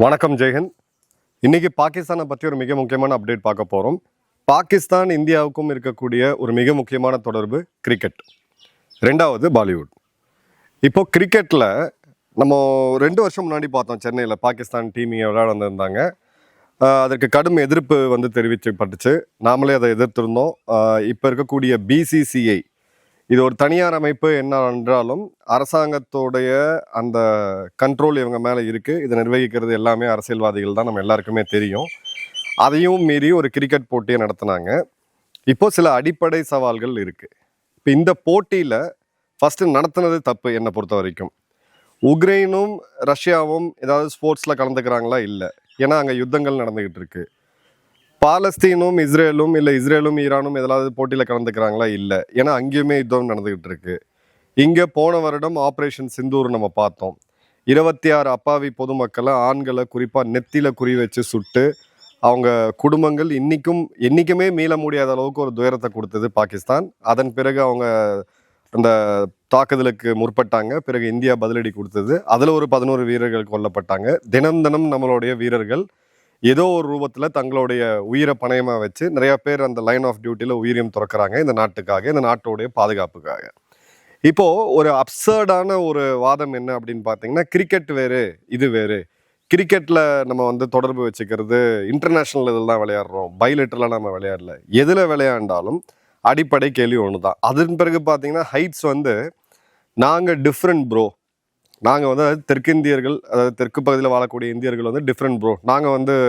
வணக்கம் ஜெயஹிந்த். இன்னைக்கு பாகிஸ்தானை பற்றி ஒரு மிக முக்கியமான அப்டேட் பார்க்க போகிறோம். பாகிஸ்தான் இந்தியாவுக்கும் இருக்கக்கூடிய ஒரு மிக முக்கியமான தொடர்பு கிரிக்கெட். ரெண்டாவது பாலிவுட். இப்போ கிரிக்கெட்டில் நம்ம 2 வருஷம் முன்னாடி பார்த்தோம், சென்னையில் பாகிஸ்தான் டீம் இங்கே விளையாட வந்திருந்தாங்க. அதற்கு கடும் எதிர்ப்பு தெரிவிக்கப்பட்டுச்சு. நாமளே அதை எதிர்த்திருந்தோம். இப்போ இருக்கக்கூடிய பிசிசிஐ இது ஒரு தனியார் அமைப்பு என்ன என்றாலும் அரசாங்கத்தோடைய அந்த கண்ட்ரோல் இவங்க மேலே இருக்குது. இதை நிர்வகிக்கிறது எல்லாமே அரசியல்வாதிகள் தான், நம்ம எல்லாருக்குமே தெரியும். அதையும் மீறி ஒரு கிரிக்கெட் போட்டியை நடத்தினாங்க. இப்போ சில அடிப்படை சவால்கள் இருக்குது. இப்போ இந்த போட்டியில் ஃபஸ்ட்டு நடத்தினது தப்பு என்னை பொறுத்த வரைக்கும். உக்ரைனும் ரஷ்யாவும் ஏதாவது ஸ்போர்ட்ஸில் கலந்துக்கிறாங்களா? இல்லை. ஏன்னா அங்கே யுத்தங்கள் நடந்துக்கிட்டு இருக்கு. பாலஸ்தீனும் இஸ்ரேலும் இல்லை இஸ்ரேலும் ஈரானும் ஏதாவது போட்டியில் கலந்துக்கிறாங்களா? இல்லை. ஏன்னா அங்கேயுமே யுத்தம் நடந்துகிட்டு இருக்கு. இங்கே போன வருடம் ஆப்ரேஷன் சிந்தூர் நம்ம பார்த்தோம். 26 அப்பாவி பொதுமக்களை, ஆண்களை குறிப்பாக நெத்தியில குறி வச்சு சுட்டு அவங்க குடும்பங்கள் என்றைக்குமே மீள முடியாத அளவுக்கு ஒரு துயரத்தை கொடுத்தது பாகிஸ்தான். அதன் பிறகு அவங்க அந்த தாக்குதலுக்கு முற்பட்டாங்க. பிறகு இந்தியா பதிலடி கொடுத்தது. அதில் ஒரு 11 வீரர்கள் கொல்லப்பட்டாங்க. தினம் நம்மளுடைய வீரர்கள் ஏதோ ஒரு ரூபத்தில் தங்களுடைய உயிரை பணயமாக வச்சு நிறைய பேர் அந்த லைன் ஆஃப் டியூட்டியில் உயிரையும் துறக்கிறாங்க இந்த நாட்டுக்காக, இந்த நாட்டோடைய பாதுகாப்புக்காக. இப்போது ஒரு அப்சர்டான ஒரு வாதம் என்ன அப்படின்னு பார்த்தீங்கன்னா, கிரிக்கெட் வேறு இது வேறு. கிரிக்கெட்டில் நம்ம தொடர்பு வச்சுக்கிறது இன்டர்நேஷ்னல் இதில் தான் விளையாடுறோம், பைலெட்டரில் நம்ம விளையாடல. எதில் விளையாண்டாலும் அடிப்படை கேள்வி ஒன்று தான். அதன் பிறகு பார்த்தீங்கன்னா ஹைட்ஸ் நாங்கள் டிஃப்ரெண்ட் ப்ரோ. நாங்கள் அதாவது தெற்கிந்தியர்கள், அதாவது தெற்கு பகுதியில் வாழக்கூடிய இந்தியர்கள் டிஃப்ரெண்ட் ப்ரோ. நாங்கள்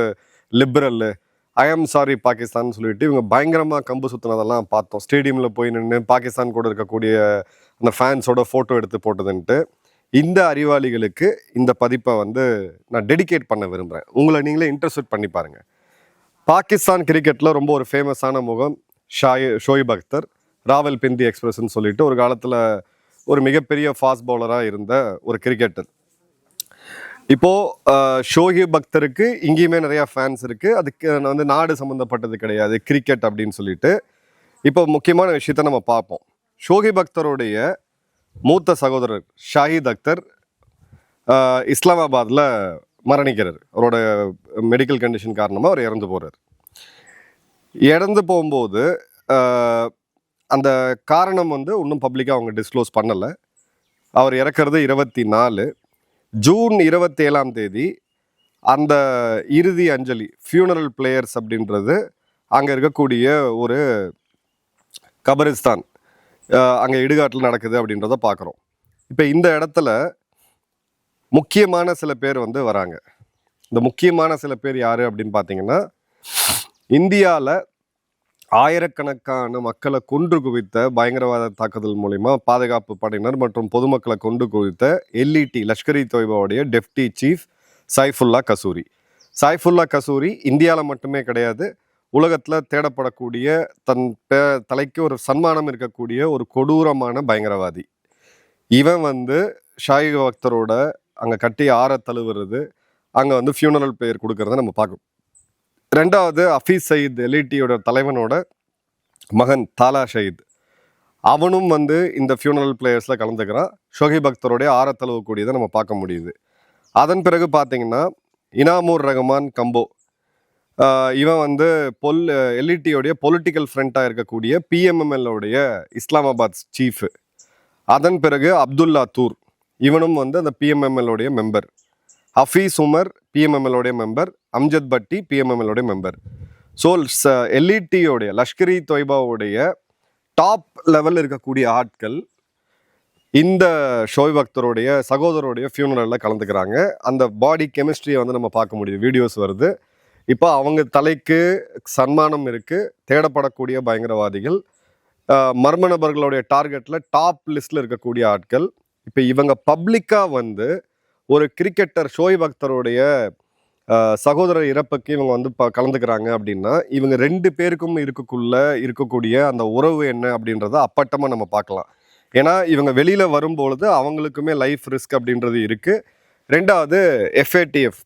லிபரல்லு, ஐ ஆம் சாரி பாகிஸ்தான் சொல்லிட்டு இவங்க பயங்கரமாக கம்பு சுற்றினதெல்லாம் பார்த்தோம். ஸ்டேடியமில் போய் நின்று பாகிஸ்தான் கூட இருக்கக்கூடிய அந்த ஃபேன்ஸோட ஃபோட்டோ எடுத்து போட்டதுன்ட்டு. இந்த அறிவாளிகளுக்கு இந்த பதிப்பை நான் டெடிகேட் பண்ண விரும்புகிறேன். உங்களை நீங்களே இன்ட்ரெஸ்ட் பண்ணி பாருங்கள். பாகிஸ்தான் கிரிக்கெட்டில் ரொம்ப ஒரு ஃபேமஸான முகம் ஷோயிப் அக்தர். ராவல்பிண்டி எக்ஸ்பிரஸ்ன்னு சொல்லிட்டு ஒரு காலத்தில் ஒரு மிகப்பெரிய ஃபாஸ்ட் பவுலராக இருந்த ஒரு கிரிக்கெட்டர். இப்போது ஷோயிப் அக்தருக்கு இங்கேயுமே நிறையா ஃபேன்ஸ் இருக்குது. அதுக்கு நாடு சம்மந்தப்பட்டது கிடையாது கிரிக்கெட் அப்படின்னு சொல்லிட்டு. இப்போ முக்கியமான விஷயத்த நம்ம பார்ப்போம். ஷோயிப் அக்தருடைய மூத்த சகோதரர் ஷாஹித் அக்தர் இஸ்லாமாபாத்தில் மரணிக்கிறார். அவரோட மெடிக்கல் கண்டிஷன் காரணமாக அவர் இறந்து போகிறார். இறந்து போகும்போது அந்த காரணம் இன்னும் பப்ளிக்காக அவங்க டிஸ்க்ளோஸ் பண்ணலை. அவர் இறக்கிறது 24 ஜூன் 27ஆம் தேதி. அந்த இறுதி அஞ்சலி ஃபியூனரல் பிளேயர்ஸ் அப்படின்றது அங்கே இருக்கக்கூடிய ஒரு கபரிஸ்தான், அங்கே இடுகாட்டில் நடக்குது அப்படின்றத பார்க்குறோம். இப்போ இந்த இடத்துல முக்கியமான சில பேர் வராங்க. இந்த முக்கியமான சில பேர் யார் அப்படின்னு பார்த்தீங்கன்னா, இந்தியாவில் ஆயிரக்கணக்கான மக்களை கொன்று குவித்த பயங்கரவாத தாக்குதல் மூலிமா பாதுகாப்பு படையினர் மற்றும் பொதுமக்களை கொண்டு குவித்த எல்இடி லஷ்கர் இ தொய்பாவுடைய டெப்டி சீஃப் சைஃபுல்லா கசூரி. சைஃபுல்லா கசூரி இந்தியாவில் மட்டுமே கிடையாது, உலகத்தில் தேடப்படக்கூடிய தன் தலைக்கு ஒரு சன்மானம் இருக்கக்கூடிய ஒரு கொடூரமான பயங்கரவாதி. இவன் ஷாஹித் அக்தரோட அங்கே கட்டி ஆற தழுவுறது, அங்கே ஃபியூனரல் பேர் கொடுக்கறத நம்ம பார்க்கணும். ரெண்டாவது ஹஃபீஸ் சயீத், எல்இடியோட தலைவனோட மகன் தாலா ஷயீத், அவனும் இந்த ஃபியூனரல் பிளேயர்ஸில் கலந்துக்கிறான். ஷோயிப் அக்தரோடைய ஆரத்தளவுக்கூடியதை நம்ம பார்க்க முடியுது. அதன் பிறகு பார்த்தீங்கன்னா இனாமூர் ரஹ்மான் கம்போ, இவன் எல்இடியோடைய பொலிட்டிக்கல் ஃப்ரண்ட்டாக இருக்கக்கூடிய பிஎம்எம்எல்லுடைய இஸ்லாமாபாத் சீஃபு. அதன் பிறகு அப்துல்லா தூர், இவனும் அந்த பிஎம்எம்எல்லுடைய மெம்பர். ஹஃபீஸ் உமர் பிஎம்எம்எல்லுடைய மெம்பர். அம்ஜத் பட்டி பிஎம்எம்எல்லுடைய மெம்பர். ஸோ எல்இடியோடைய லஷ்கர் இ தொய்பாவுடைய டாப் லெவலில் இருக்கக்கூடிய ஆட்கள் இந்த ஷோயிப் அக்தருடைய சகோதரருடைய ஃபியூனரலில் கலந்துக்கிறாங்க. அந்த பாடி கெமிஸ்ட்ரியை நம்ம பார்க்க முடியுது, வீடியோஸ் வருது. இப்போ அவங்க தலைக்கு சன்மானம் இருக்குது. தேடப்படக்கூடிய பயங்கரவாதிகள், மர்ம நபர்களுடைய டார்கெட்டில் டாப் லிஸ்ட்டில் இருக்கக்கூடிய ஆட்கள். இப்போ இவங்க பப்ளிக்காக ஒரு கிரிக்கெட்டர் ஷோயிப் அக்தருடைய சகோதரர் இறப்புக்கு இவங்க கலந்துக்கிறாங்க அப்படின்னா, இவங்க 2 பேருக்கும் இருக்கக்கூடிய அந்த உறவு என்ன அப்படின்றத அப்பட்டமாக நம்ம பார்க்கலாம். ஏன்னா இவங்க வெளியில் வரும்பொழுது அவங்களுக்குமே லைஃப் ரிஸ்க் அப்படின்றது இருக்குது. ரெண்டாவது எஃப்ஏடிஎஃப்,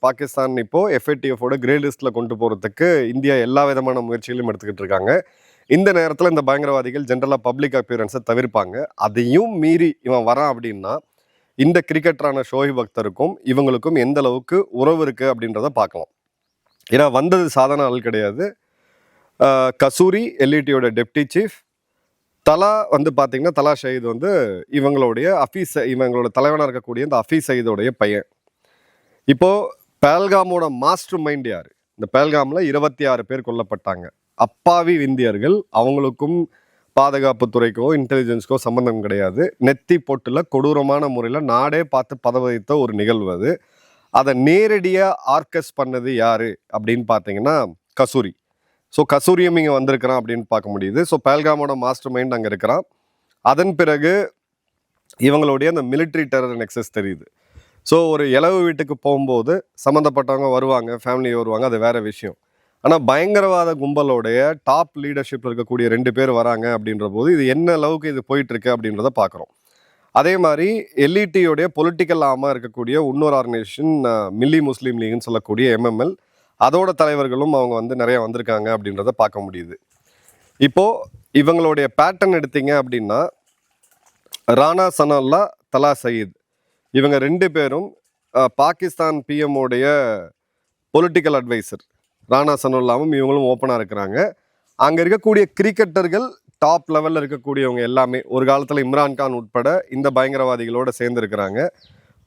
பாகிஸ்தான் இப்போது எஃப்ஏடிஎஃபோட கிரே லிஸ்ட்டில் கொண்டு போகிறதுக்கு இந்தியா எல்லா விதமான முயற்சிகளையும் எடுத்துக்கிட்டு இருக்காங்க. இந்த நேரத்தில் இந்த பயங்கரவாதிகள் ஜென்ரலாக பப்ளிக் அப்பியரன்ஸை தவிர்ப்பாங்க. அதையும் மீறி இவன் வரான் அப்படின்னா இந்த கிரிக்கெட்டரான ஷோஹிப் அக்தருக்கும் இவங்களுக்கும் எந்த அளவுக்கு உறவு இருக்குது அப்படின்றத பார்க்கலாம். ஏன்னா வந்தது சாதாரண ஆள் கிடையாது. கசூரி எல்இடியோட டெப்டி சீஃப், தலா வந்து பார்த்தீங்கன்னா தலா ஷஹீத் வந்து இவங்களோட தலைவனாக இருக்கக்கூடிய இந்த ஹஃபீஸ் சயீதோடைய பையன். இப்போது பேல்காமோட மாஸ்டர் மைண்ட் யார்? இந்த பேல்காமில் 26 பேர் கொல்லப்பட்டாங்க. அப்பாவி இந்தியர்கள். அவங்களுக்கும் பாதுகாப்பு துறைக்கோ இன்டெலிஜென்ஸ்க்கோ சம்மந்தம் கிடையாது. நெத்தி பொட்டில் கொடூரமான முறையில் நாடே பார்த்து பதவித்த ஒரு நிகழ்வு அது. அதை நேரடியாக ஆர்கஸ் பண்ணது யார் அப்படின்னு பார்த்தீங்கன்னா கசூரி. ஸோ கசூரியும் இங்கே வந்திருக்கிறான் அப்படின்னு பார்க்க முடியுது. ஸோ பேல்காமோட மாஸ்டர் மைண்ட் அங்கே இருக்கிறான். அதன் பிறகு இவங்களுடைய அந்த மிலிட்ரி டெரர் நெக்ஸஸ் தெரியுது. ஸோ ஒரு இளவு வீட்டுக்கு போகும்போது சம்மந்தப்பட்டவங்க வருவாங்க, ஃபேமிலி வருவாங்க, அது வேறு விஷயம். ஆனால் பயங்கரவாத கும்பலோடைய டாப் லீடர்ஷிப்பில் இருக்கக்கூடிய 2 பேர் வராங்க அப்படின்ற போது இது என்ன அளவுக்கு இது போயிட்டுருக்கு அப்படின்றத பார்க்குறோம். அதே மாதிரி எல்இடியோடைய பொலிட்டிக்கல் ஆமாக இருக்கக்கூடிய இன்னொரு ஆர்கனைசேஷன் மில்லி முஸ்லீம் லீக்னு சொல்லக்கூடிய எம்எம்எல், அதோட தலைவர்களும் அவங்க வந்து நிறைய வந்திருக்காங்க அப்படின்றத பார்க்க முடியுது. இப்போது இவங்களுடைய பேட்டர்ன் எடுத்தீங்க அப்படின்னா ராணா சனால்லா, தலா சயீத், இவங்க 2 பேரும் பாகிஸ்தான் பிஎம்ஓடைய பொலிட்டிக்கல் அட்வைசர். ராணா சனால்லாவும் இவங்களும் ஓப்பனாக இருக்கிறாங்க. அங்கே இருக்கக்கூடிய கிரிக்கெட்டர்கள் டாப் லெவலில் இருக்கக்கூடியவங்க எல்லாமே ஒரு காலத்தில் இம்ரான்கான் உட்பட இந்த பயங்கரவாதிகளோடு சேர்ந்துருக்கிறாங்க.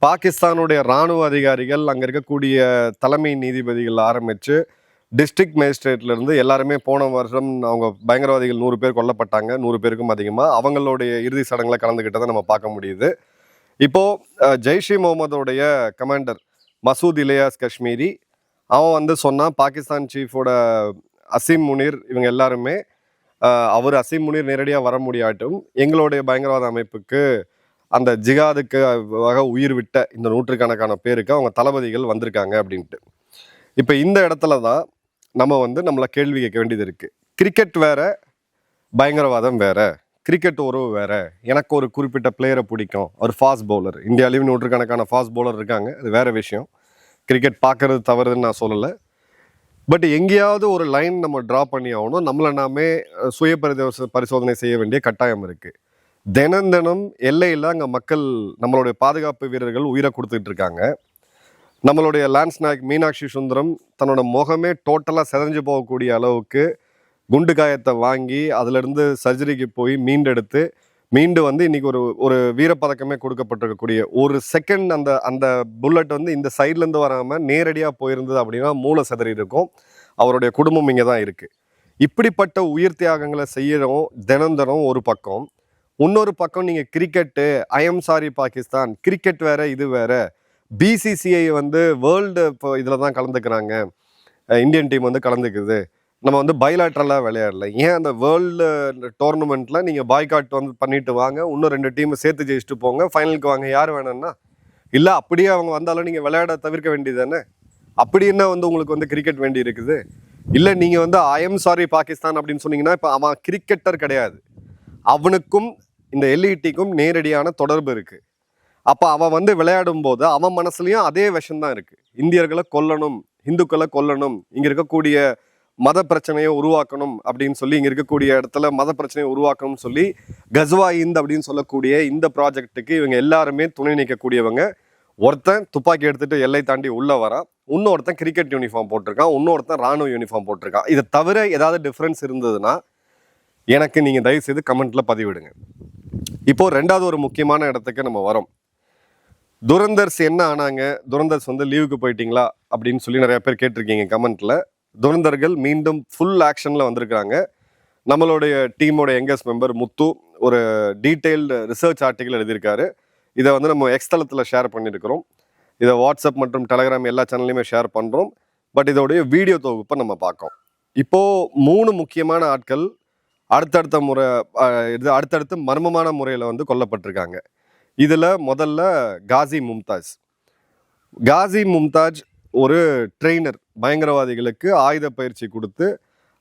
பாகிஸ்தானுடைய இராணுவ அதிகாரிகள், அங்கே இருக்கக்கூடிய தலைமை நீதிபதிகள் ஆரம்பித்து டிஸ்ட்ரிக்ட் மேஜிஸ்ட்ரேட்லேருந்து எல்லாருமே போன வருஷம் அவங்க பயங்கரவாதிகள் 100 பேர் கொல்லப்பட்டாங்க, 100 பேருக்கும் அதிகமாக. அவங்களுடைய இறுதி சடங்கில் கலந்துக்கிட்டதை நம்ம பார்க்க முடியுது. இப்போது ஜெய்ஷ் இ முகமதோடைய கமாண்டர் மசூத் இலியாஸ் காஷ்மீரி அவன் வந்து சொன்னான், பாகிஸ்தான் சீஃபோட அசீம் முனீர் இவங்க எல்லாருமே அவர் அசீம் முனீர் நேரடியாக வர முடியாட்டும் எங்களுடைய பயங்கரவாத அமைப்புக்கு அந்த ஜிகாதுக்காக உயிர் விட்ட இந்த நூற்றுக்கணக்கான பேருக்கு அவங்க தளபதிகள் வந்திருக்காங்க அப்படின்ட்டு. இப்போ இந்த இடத்துல தான் நம்ம வந்து நம்மளை கேள்வி கேட்க வேண்டியது இருக்குது. கிரிக்கெட் வேற, பயங்கரவாதம் வேற, கிரிக்கெட் உறவு வேற. எனக்கு ஒரு குறிப்பிட்ட பிளேயரை பிடிக்கும், ஒரு ஃபாஸ்ட் பவுலர். இந்தியாவிலையும் நூற்றுக்கணக்கான ஃபாஸ்ட் பவுலர் இருக்காங்க, அது வேற விஷயம். கிரிக்கெட் பார்க்கறது தவறுதுன்னு நான் சொல்லலை. பட் எங்கேயாவது ஒரு லைன் நம்ம ட்ரா பண்ணி ஆகணும். நம்மளை நாமே சுய பரிசோதனை செய்ய வேண்டிய கட்டாயம் இருக்குது. தினம் எல்லையில் அங்கே மக்கள், நம்மளுடைய பாதுகாப்பு வீரர்கள் உயிரை கொடுத்துட்டு இருக்காங்க. நம்மளுடைய லான்ஸ் நாயக் மீனாட்சி சுந்தரம் தன்னோட முகமே டோட்டலாக செதஞ்சு போகக்கூடிய அளவுக்கு குண்டு காயத்தை வாங்கி அதிலிருந்து சர்ஜரிக்கு போய் மீண்டு வந்து இன்னைக்கு ஒரு வீரப்பதக்கமே கொடுக்கப்பட்டிருக்கக்கூடிய ஒரு செகண்ட் அந்த புல்லட் வந்து இந்த சைட்லேருந்து வராமல் நேரடியாக போயிருந்தது அப்படின்னா மூளை சிதறி இருக்கும். அவருடைய குடும்பம் இங்கே தான் இருக்குது. இப்படிப்பட்ட உயிர் தியாகங்களை செய்யறோம் தினம் ஒரு பக்கம். இன்னொரு பக்கம் நீங்கள் cricket, IIM sorry Pakistan, cricket வேற இது வேற, பிசிசிஐ வந்து வேர்ல்டு இப்போ இதில் தான் கலந்துக்கிறாங்க, இந்தியன் டீம் வந்து கலந்துக்குது, நம்ம வந்து பைலாட்ரலாக விளையாடல, ஏன் அந்த வேர்ல்டு டோர்னமெண்ட்டில் நீங்கள் பாய்காட் வந்து பண்ணிட்டு வாங்க, இன்னும் 2 டீமை சேர்த்து ஜெயிச்சுட்டு போங்க, ஃபைனலுக்கு வாங்க, யார் வேணும்னா? இல்லை அப்படியே அவங்க வந்தாலும் நீங்கள் விளையாட தவிர்க்க வேண்டியது தானே? அப்படி என்ன வந்து உங்களுக்கு வந்து கிரிக்கெட் வேண்டி இருக்குது? இல்லை நீங்கள் வந்து ஐஎம் சாரி பாகிஸ்தான் அப்படின்னு சொன்னீங்கன்னா இப்போ அவன் கிரிக்கெட்டர் கிடையாது, அவனுக்கும் இந்த எல்இடிக்கும் நேரடியான தொடர்பு இருக்குது. அப்போ அவன் வந்து விளையாடும் போது அவன் மனசுலையும் அதே விஷம்தான் இருக்குது. இந்தியர்களை கொல்லணும், இந்துக்களை கொல்லணும், இங்கே இருக்கக்கூடிய மத பிரச்சனையை உருவாக்கணும் அப்படின்னு சொல்லி, இங்கே இருக்கக்கூடிய இடத்துல மத பிரச்சனையை உருவாக்கணும்னு சொல்லி கஸ்வா இந்த் அப்படின்னு சொல்லக்கூடிய இந்த ப்ராஜெக்ட்டுக்கு இவங்க எல்லாருமே துணை நிற்கக்கூடியவங்க. ஒருத்தன் துப்பாக்கி எடுத்துகிட்டு எல்லை தாண்டி உள்ளே வரான், இன்னொருத்தன் கிரிக்கெட் யூனிஃபார்ம் போட்டிருக்கான், இன்னொருத்தன் ராணுவ யூனிஃபார்ம் போட்டிருக்கான். இதை தவிர ஏதாவது டிஃப்ரென்ஸ் இருந்ததுன்னா எனக்கு நீங்கள் தயவுசெய்து கமெண்ட்டில் பதிவிடுங்க. இப்போது 2வது ஒரு முக்கியமான இடத்துக்கு நம்ம வரோம். துரந்தர்ஸ் என்ன ஆனாங்க, துரந்தர்ஸ் வந்து லீவுக்கு போயிட்டீங்களா அப்படின்னு சொல்லி நிறைய பேர் கேட்டிருக்கீங்க கமெண்ட்டில். துரந்தர்கள் மீண்டும் ஃபுல் ஆக்ஷனில் வந்திருக்காங்க. நம்மளுடைய டீமோட யங்கஸ்ட் மெம்பர் முத்து ஒரு டீட்டெயில்டு ரிசர்ச் ஆர்டிக்கல் எழுதியிருக்காரு. இதை வந்து நம்ம எக்ஸ் தளத்தில் ஷேர் பண்ணியிருக்கிறோம். இதை வாட்ஸ்அப் மற்றும் டெலகிராம் எல்லா சேனல்லையுமே ஷேர் பண்ணுறோம். பட் இதோடைய வீடியோ தொகுப்பை நம்ம பார்க்கோம். இப்போது 3 முக்கியமான ஆட்கள் அடுத்தடுத்து மர்மமான முறையில் வந்து கொல்லப்பட்டிருக்காங்க. இதில் முதல்ல காசி மும்தாஜ் ஒரு ட்ரெயினர், பயங்கரவாதிகளுக்கு ஆயுத பயிற்சி கொடுத்து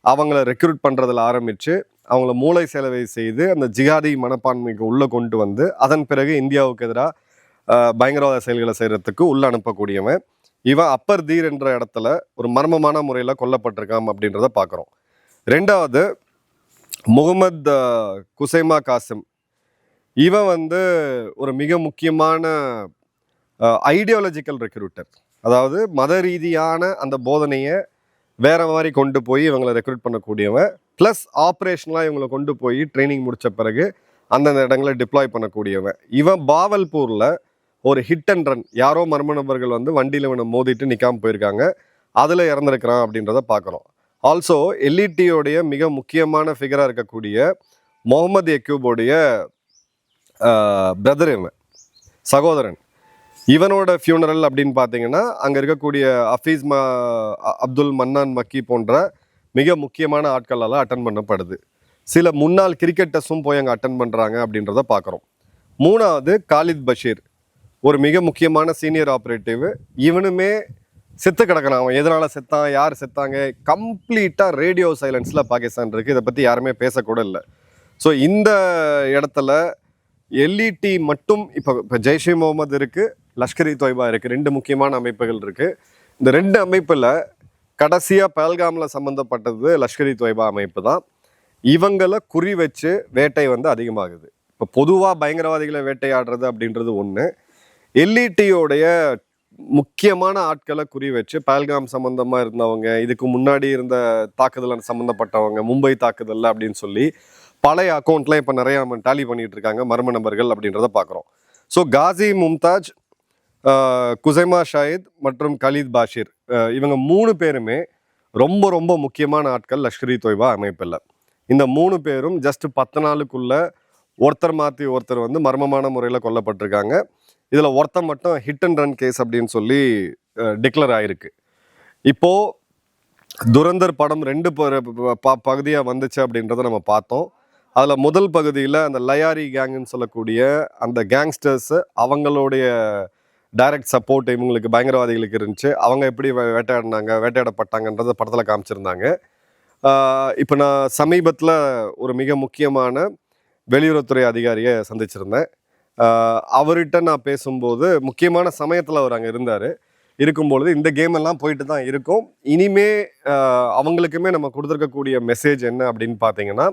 அவங்கள ரெக்ரூட் பண்ணுறதில் ஆரம்பித்து அவங்கள மூளை செலவை செய்து அந்த ஜிகாதி மனப்பான்மைக்கு உள்ளே கொண்டு வந்து அதன் பிறகு இந்தியாவுக்கு எதிராக பயங்கரவாத செயல்களை செய்கிறதுக்கு உள்ளே அனுப்பக்கூடியவன். இவன் அப்பர் தீர் என்ற இடத்துல ஒரு மர்மமான முறையில் கொல்லப்பட்டிருக்கான் அப்படின்றத பார்க்குறோம். 2வது முகமது குசைமா காசிம். இவன் வந்து ஒரு மிக முக்கியமான ஐடியாலஜிக்கல் ரெக்ரூட்டர். அதாவது மத ரீதியான அந்த போதனையை வேற மாதிரி கொண்டு போய் இவங்களை ரெக்ரூட் பண்ணக்கூடியவன். ப்ளஸ் ஆப்ரேஷனலாக இவங்களை கொண்டு போய் ட்ரைனிங் முடித்த பிறகு அந்தந்த இடங்களை டிப்ளாய் பண்ணக்கூடியவன். இவன் பாவல்பூரில் ஒரு ஹிட் அண்ட் ரன், யாரோ மர்ம நபர்கள் வந்து வண்டியில் இவனை மோதிட்டு நிற்காமல் போயிருக்காங்க, அதில் இறந்துருக்கிறான் அப்படின்றத பார்க்குறோம். ஆல்சோ எல்இடியோடைய மிக முக்கியமான ஃபிகராக இருக்கக்கூடிய முகமது யக்கூபோடைய பிரதர், இவன் சகோதரன். இவனோட ஃபியூனரல் அப்படின்னு பார்த்தீங்கன்னா அங்கே இருக்கக்கூடிய அப்துல் மன்னான் மக்கி போன்ற மிக முக்கியமான ஆட்களால் அட்டன் பண்ணப்படுது. சில முன்னாள் கிரிக்கெட்டர்ஸும் போய் அங்கே அட்டன் பண்ணுறாங்க அப்படின்றத பார்க்குறோம். மூணாவது காலித் பஷீர், ஒரு மிக முக்கியமான சீனியர் ஆப்ரேட்டிவ். இவனுமே செத்து கிடக்கிறான். அவன் எதனால் செத்தான், யார் செத்தாங்க, கம்ப்ளீட்டாக ரேடியோ சைலன்ஸில் பாகிஸ்தான் இருக்குது. இதை பற்றி யாருமே பேசக்கூட இல்லை. ஸோ இந்த இடத்துல எல்இடி மட்டும் இப்போ ஜெய்ஷே முகமது இருக்குது, லஷ்கர் இ தொய்பா இருக்குது, ரெண்டு முக்கியமான அமைப்புகள் இருக்குது. இந்த ரெண்டு அமைப்பில் கடைசியாக பஹல்காமில் சம்மந்தப்பட்டது லஷ்கர் இ தொய்பா அமைப்பு தான். இவங்களை குறி வச்சு வேட்டை வந்து அதிகமாகுது. இப்போ பொதுவாக பயங்கரவாதிகளை வேட்டையாடுறது அப்படின்றது ஒன்று. எல்இடியோடைய முக்கியமான ஆட்களை குறி வச்சு பஹல்காம் சம்மந்தமாக இருந்தவங்க, இதுக்கு முன்னாடி இருந்த தாக்குதல் சம்மந்தப்பட்டவங்க, மும்பை தாக்குதல் அப்படின்னு சொல்லி பழைய அக்கௌண்ட்லாம் இப்போ நிறையா டேலி பண்ணிட்டு இருக்காங்க மர்ம நபர்கள் அப்படின்றத பார்க்குறோம். ஸோ காசி மும்தாஜ், குசைமா ஷாஹித் மற்றும் கலீத் பாஷிர், இவங்க 3 பேருமே ரொம்ப ரொம்ப முக்கியமான ஆட்கள் லஷ்கர் இ தொய்பா அமைப்பில். இந்த 3 பேரும் ஜஸ்ட் 10 நாளுக்குள்ள ஒருத்தர் மாற்றி ஒருத்தர் வந்து மர்மமான முறையில் கொல்லப்பட்டிருக்காங்க. இதில் ஒருத்தர் மட்டும் ஹிட் அண்ட் ரன் கேஸ் அப்படின்னு சொல்லி டிக்ளேர் ஆகிருக்கு. இப்போது துரந்தர் படம் 2 பகுதியாக வந்துச்சு அப்படின்றத நம்ம பார்த்தோம். அதில் முதல் பகுதியில் அந்த லயாரி கேங்குன்னு சொல்லக்கூடிய அந்த கேங்ஸ்டர்ஸு, அவங்களுடைய டைரக்ட் சப்போர்ட் இவங்களுக்கு பயங்கரவாதிகளுக்கு இருந்துச்சு. அவங்க எப்படி வேட்டையாடப்பட்டாங்கன்றத படத்தில் காமிச்சிருந்தாங்க. இப்போ நான் சமீபத்தில் ஒரு மிக முக்கியமான வெளியுறவுத்துறை அதிகாரியை சந்திச்சிருந்தேன். அவர்கிட்ட நான் பேசும்போது முக்கியமான சமயத்தில் அவர் அங்கே இருந்தார். இருக்கும்பொழுது இந்த கேம் எல்லாம் போயிட்டு தான் இருக்கும். இனிமே அவங்களுக்குமே நம்ம கொடுத்துருக்கக்கூடிய மெசேஜ் என்ன அப்படின்னு பார்த்தீங்கன்னா,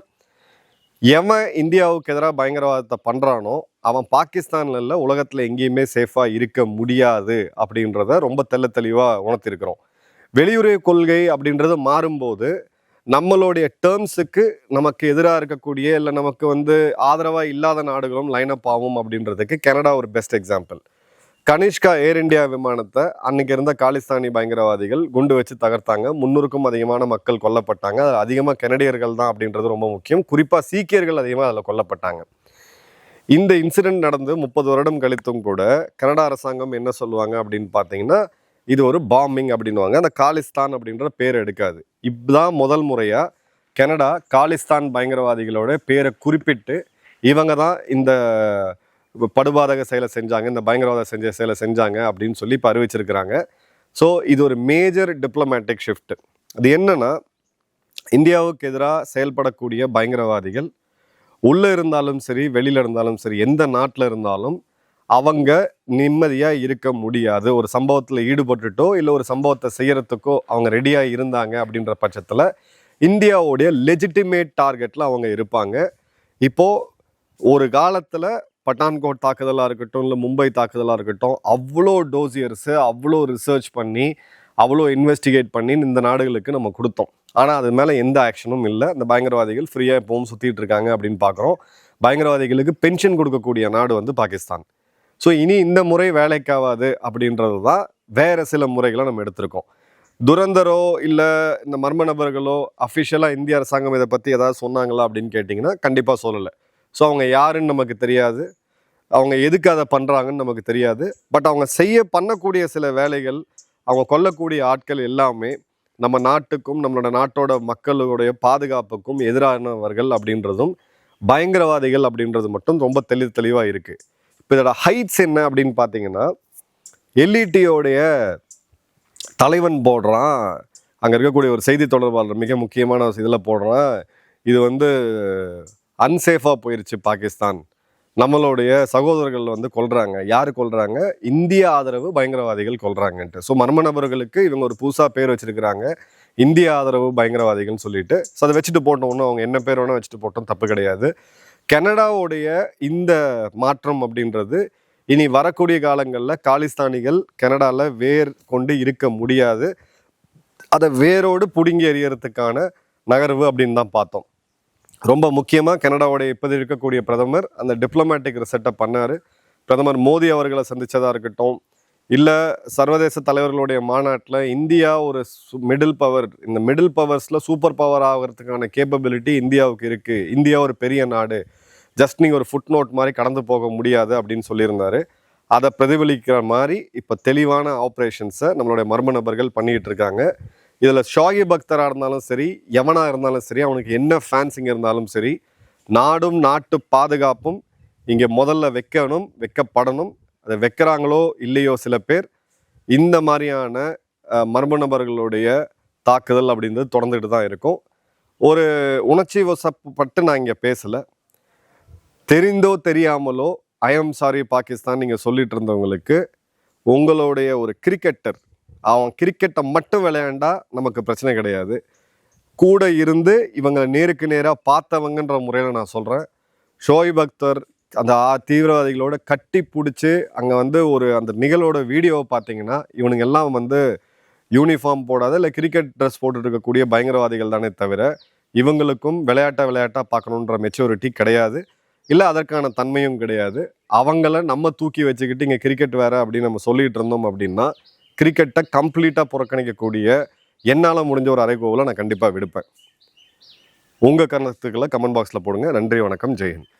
எவன் இந்தியாவுக்கு எதிராக பயங்கரவாதத்தை பண்ணுறானோ அவன் பாகிஸ்தானில் இல்லை, உலகத்தில் எங்கேயுமே சேஃபாக இருக்க முடியாது அப்படின்றத ரொம்ப தெளிவாக உணர்த்திருக்கிறோம். வெளியுறவு கொள்கை அப்படின்றது மாறும்போது நம்மளுடைய டேர்ம்ஸுக்கு நமக்கு எதிராக இருக்கக்கூடிய இல்லை நமக்கு வந்து ஆதரவாக இல்லாத நாடுகளும் லைனப் ஆகும் அப்படின்றதுக்கு கனடா ஒரு பெஸ்ட் எக்ஸாம்பிள். கனிஷ்கா ஏர் இந்தியா விமானத்தை அன்னைக்கு இருந்த காலிஸ்தானி பயங்கரவாதிகள் குண்டு வச்சு தகர்த்தாங்க. 300க்கும் அதிகமான மக்கள் கொல்லப்பட்டாங்க. அதில் அதிகமாக கனடியர்கள் தான் அப்படின்றது ரொம்ப முக்கியம். குறிப்பாக சீக்கியர்கள் அதிகமாக அதில் கொல்லப்பட்டாங்க. இந்த இன்சிடென்ட் நடந்து 30 வருடம் கழித்தும் கூட கனடா அரசாங்கம் என்ன சொல்லுவாங்க அப்படின்னு பார்த்தீங்கன்னா, இது ஒரு பாம்பிங் அப்படின்வாங்க. அந்த காலிஸ்தான் அப்படின்ற பேர் எடுக்காது. இப்பதான் முதல் முறையாக கனடா காலிஸ்தான் பயங்கரவாதிகளோட பேரை குறிப்பிட்டு இவங்க தான் இந்த படுபாதக செயலை செஞ்சாங்க, இந்த பயங்கரவாத செயலை செஞ்சாங்க அப்படின்னு சொல்லி இப்போ அறிவிச்சிருக்கிறாங்க. ஸோ இது ஒரு மேஜர் டிப்ளமேட்டிக் ஷிஃப்ட். அது என்னன்னா, இந்தியாவுக்கு எதிராக செயல்படக்கூடிய பயங்கரவாதிகள் உள்ளே இருந்தாலும் சரி, வெளியில் இருந்தாலும் சரி, எந்த நாட்டில் இருந்தாலும் அவங்க நிம்மதியாக இருக்க முடியாது. ஒரு சம்பவத்தில் ஈடுபட்டுட்டோ இல்லை ஒரு சம்பவத்தை செய்யறதுக்கோ அவங்க ரெடியாக இருந்தாங்க அப்படின்ற பட்சத்தில் இந்தியாவுடைய லெஜிட்டிமேட் டார்கெட்டில் அவங்க இருப்பாங்க. இப்போது ஒரு காலத்தில் பட்டான்கோட் தாக்குதலாக இருக்கட்டும், இல்லை மும்பை தாக்குதலாக இருக்கட்டும், அவ்வளோ டோசியர்ஸு அவ்வளோ ரிசர்ச் பண்ணி அவ்வளோ இன்வெஸ்டிகேட் பண்ணி இந்த நாடுகளுக்கு நம்ம கொடுத்தோம். ஆனால் அது மேலே எந்த ஆக்ஷனும் இல்லை. இந்த பயங்கரவாதிகள் ஃப்ரீயாக இப்போவும் சுற்றிட்டு இருக்காங்க அப்படின்னு பார்க்குறோம். பயங்கரவாதிகளுக்கு பென்ஷன் கொடுக்கக்கூடிய நாடு வந்து பாகிஸ்தான். ஸோ இனி இந்த முறை வேலைக்காகாது அப்படின்றது தான் வேறு சில முறைகளை நம்ம எடுத்திருக்கோம். துரந்தரோ இல்லை இந்த மர்ம நபர்களோ அஃபிஷியலாக இந்திய அரசாங்கம் இதை பற்றி ஏதாவது சொன்னாங்களா அப்படின்னு கேட்டிங்கன்னா கண்டிப்பாக சொல்லலை. ஸோ அவங்க யாருன்னு நமக்கு தெரியாது, அவங்க எதுக்கு அதை பண்ணுறாங்கன்னு நமக்கு தெரியாது. பட் அவங்க பண்ணக்கூடிய சில வேலைகள், அவங்க கொல்லக்கூடிய ஆட்கள் எல்லாமே நம்ம நாட்டுக்கும் நம்மளோட நாட்டோட மக்களுடைய பாதுகாப்புக்கும் எதிரானவர்கள் அப்படின்றதும் பயங்கரவாதிகள் அப்படின்றது மட்டும் ரொம்ப தெளிவாக இருக்குது. இப்போ இதோட ஹைட்ஸ் என்ன அப்படின்னு பார்த்தீங்கன்னா, எல்இடியோடைய தலைவன் போடுறான், அங்கே இருக்கக்கூடிய ஒரு செய்தி தொடர்பாளர் மிக முக்கியமான இதில் போடுறான், இது வந்து அன்சேஃபாக போயிடுச்சு பாகிஸ்தான், நம்மளுடைய சகோதரர்கள் வந்து கொல்றாங்க. யார் கொல்றாங்க? இந்திய ஆதரவு பயங்கரவாதிகள் கொல்றாங்கன்ட்டு. ஸோ மர்ம நபர்களுக்கு இவங்க ஒரு புதுசாக பேர் வச்சிருக்கிறாங்க, இந்திய ஆதரவு பயங்கரவாதிகள்னு சொல்லிட்டு. ஸோ அதை வச்சுட்டு போட்டோம்னு அவங்க என்ன பேர் வேணால் வச்சுட்டு போட்டோம், தப்பு கிடையாது. கனடாவுடைய இந்த மாற்றம் அப்படின்றது இனி வரக்கூடிய காலங்களில் காலிஸ்தானிகள் கனடாவில் வேர் கொண்டு இருக்க முடியாது, அதை வேரோடு பிடுங்கி எறியறதுக்கான நகர்வு அப்படின்னு தான் பார்த்தோம். ரொம்ப முக்கியமாக கனடாவுடைய இப்போது இருக்கக்கூடிய பிரதமர் அந்த டிப்ளமேட்டிக் செட்டப் பண்ணார். பிரதமர் மோடி அவர்களை சந்தித்ததாக இருக்கட்டும், இல்லை சர்வதேச தலைவர்களுடைய மாநாட்டில் இந்தியா ஒரு மிடில் பவர், இந்த மிடில் பவர்ஸில் சூப்பர் பவர் ஆகிறதுக்கான கேப்பபிலிட்டி இந்தியாவுக்கு இருக்குது, இந்தியா ஒரு பெரிய நாடு, ஜஸ்ட் நீங்கள் ஒரு ஃபுட் நோட் மாதிரி கடந்து போக முடியாது அப்படின்னு சொல்லியிருந்தாரு. அதை பிரதிபலிக்கிற மாதிரி இப்போ தெளிவான ஆப்ரேஷன்ஸை நம்மளுடைய மர்ம நபர்கள் பண்ணிக்கிட்டு இருக்காங்க. இதில் ஷாகிப் அக்தராக இருந்தாலும் சரி, எவனாக இருந்தாலும் சரி, அவனுக்கு என்ன ஃபேன்ஸிங்க இருந்தாலும் சரி, நாடும் நாட்டு பாதுகாப்பும் இங்கே முதல்ல வைக்கணும், வைக்கப்படணும். அதை வைக்கிறாங்களோ இல்லையோ சில பேர், இந்த மாதிரியான மர்ம நபர்களுடைய தாக்குதல் அப்படின்றது தொடர்ந்துட்டு தான் இருக்கும். ஒரு உணர்ச்சி வசப்பட்டு நான் இங்கே பேசலை, தெரிந்தோ தெரியாமலோ ஐஎம் சாரி பாகிஸ்தான் நீங்கள் சொல்லிட்டு இருந்தவங்களுக்கு, உங்களுடைய ஒரு கிரிக்கெட்டர் அவன் கிரிக்கெட்டை மட்டும் விளையாண்டா நமக்கு பிரச்சனை கிடையாது, கூட இருந்து இவங்க நேருக்கு நேராக பார்த்தவங்கன்ற முறையில் நான் சொல்கிறேன். ஷோயிப் அக்தர் அந்த தீவிரவாதிகளோட கட்டி பிடிச்சி அங்கே வந்து ஒரு அந்த நிகழ்வோட வீடியோவை பார்த்தீங்கன்னா, இவனுங்க எல்லாம் வந்து யூனிஃபார்ம் போடாத இல்லை கிரிக்கெட் ட்ரெஸ் போட்டுட்டு இருக்கக்கூடிய பயங்கரவாதிகள் தானே தவிர, இவங்களுக்கும் விளையாட்டாக பார்க்கணுன்ற மெச்சூரிட்டி கிடையாது, இல்லை அதற்கான தன்மையும் கிடையாது. அவங்கள நம்ம தூக்கி வச்சுக்கிட்டு இங்கே கிரிக்கெட் வேறு அப்படின்னு நம்ம சொல்லிகிட்டு இருந்தோம் அப்படின்னா, கிரிக்கெட்டை கம்ப்ளீட்டாக புறக்கணிக்கக்கூடிய என்னால் முடிஞ்ச ஒரு அறைகோவில் நான் கண்டிப்பாக விடுப்பேன். உங்கள் கருத்துக்களை கமெண்ட் பாக்ஸில் போடுங்க. நன்றி, வணக்கம், ஜெய்ஹிந்த்.